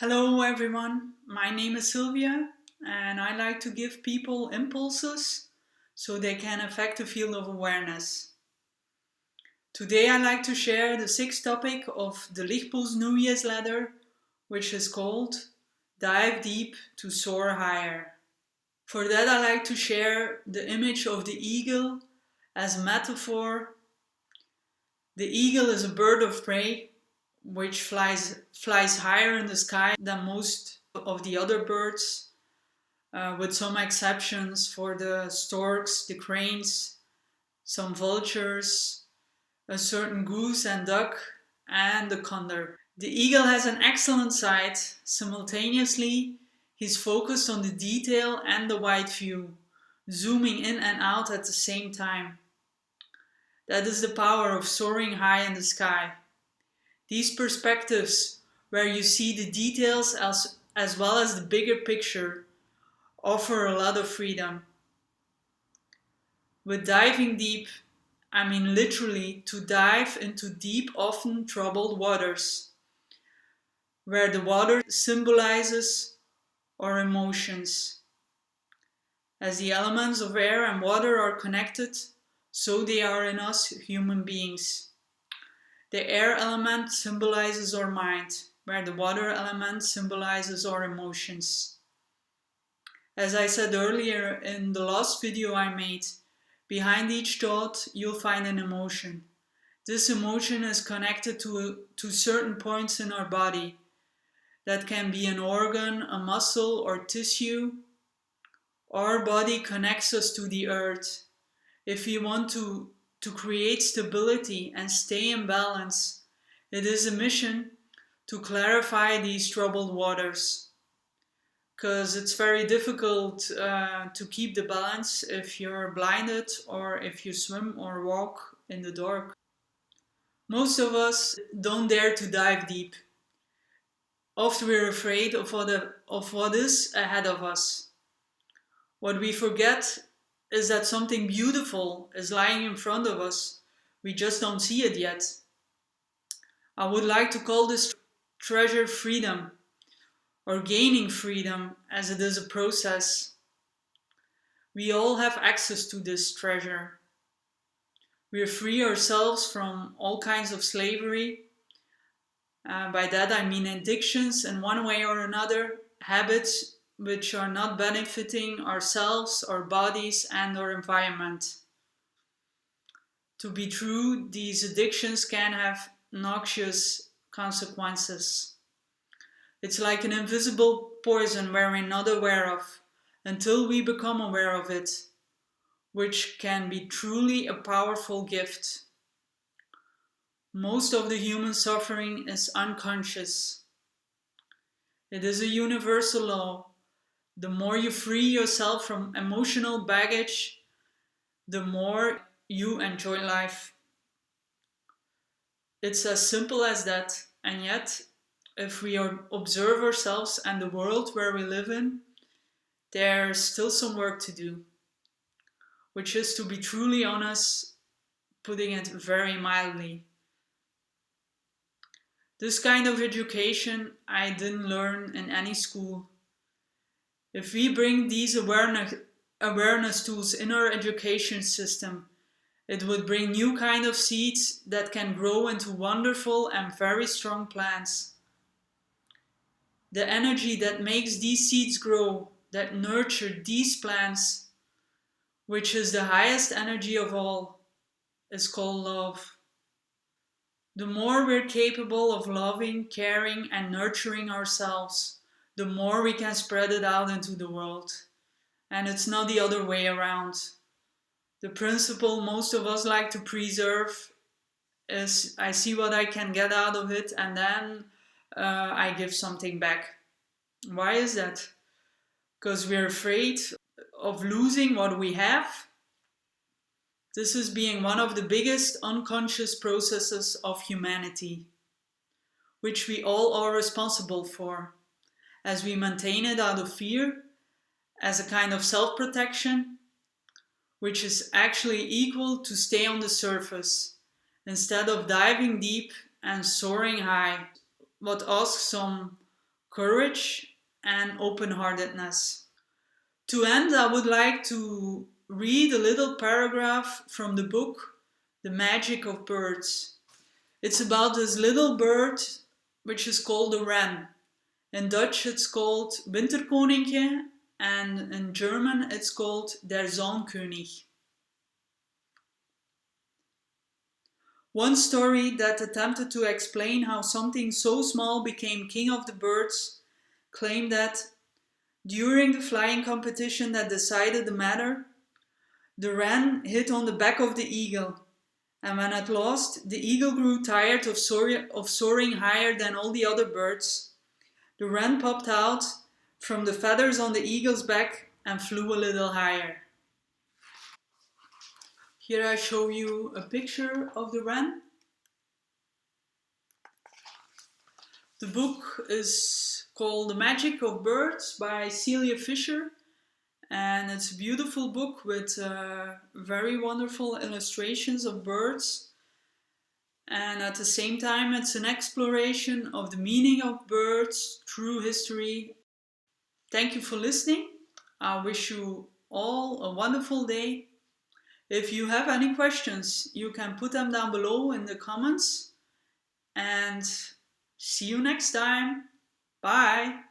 Hello everyone, my name is Sylvia and I like to give people impulses so they can affect the field of awareness. Today I like to share the sixth topic of the LichtPuls New Year's letter, which is called Dive Deep to Soar Higher. For that I like to share the image of the eagle as a metaphor. The eagle is a bird of prey which flies higher in the sky than most of the other birds, with some exceptions for the storks, the cranes, some vultures, a certain goose and duck, and the condor. The eagle has an excellent sight. Simultaneously, he's focused on the detail and the wide view, zooming in and out at the same time. That is the power of soaring high in the sky. These perspectives, where you see the details as well as the bigger picture, offer a lot of freedom. With diving deep, I mean literally to dive into deep, often troubled waters, where the water symbolizes our emotions. As the elements of air and water are connected, so they are in us human beings. The air element symbolizes our mind, where the water element symbolizes our emotions. As I said earlier in the last video I made, behind each thought you'll find an emotion. This emotion is connected to certain points in our body. That can be an organ, a muscle, or tissue. Our body connects us to the earth. If we want to create stability and stay in balance, it is a mission to clarify these troubled waters. Because it's very difficult to keep the balance if you're blinded or if you swim or walk in the dark. Most of us don't dare to dive deep. Often we're afraid of what is ahead of us. What we forget is that something beautiful is lying in front of us. We just don't see it yet. I would like to call this treasure freedom, or gaining freedom, as it is a process. We all have access to this treasure. We free ourselves from all kinds of slavery. By that I mean addictions in one way or another, habits which are not benefiting ourselves, our bodies, and our environment. To be true, these addictions can have noxious consequences. It's like an invisible poison we're not aware of until we become aware of it, which can be truly a powerful gift. Most of the human suffering is unconscious. It is a universal law. The more you free yourself from emotional baggage, the more you enjoy life. It's as simple as that, and yet, if we observe ourselves and the world where we live in, there's still some work to do, which is, to be truly honest, putting it very mildly. This kind of education I didn't learn in any school. If we bring these awareness tools in our education system, it would bring new kind of seeds that can grow into wonderful and very strong plants. The energy that makes these seeds grow, that nurture these plants, which is the highest energy of all, is called love. The more we're capable of loving, caring, and nurturing ourselves, the more we can spread it out into the world. And it's not the other way around. The principle most of us like to preserve is, I see what I can get out of it and then I give something back. Why is that? Because we're afraid of losing what we have. This is being one of the biggest unconscious processes of humanity, which we all are responsible for, as we maintain it out of fear, as a kind of self-protection, which is actually equal to stay on the surface, instead of diving deep and soaring high, what asks some courage, and open-heartedness. To end, I would like to read a little paragraph from the book The Magic of Birds. It's about this little bird which is called a wren. In Dutch it's called Winterkoninkje and in German it's called Der Zonnkönig. One story that attempted to explain how something so small became king of the birds claimed that during the flying competition that decided the matter, the wren hit on the back of the eagle, and when at last the eagle grew tired of soaring higher than all the other birds, the wren popped out from the feathers on the eagle's back and flew a little higher. Here I show you a picture of the wren. The book is called The Magic of Birds by Celia Fisher, and it's a beautiful book with very wonderful illustrations of birds. And at the same time, it's an exploration of the meaning of birds through history. Thank you for listening. I wish you all a wonderful day. If you have any questions, you can put them down below in the comments. And see you next time. Bye.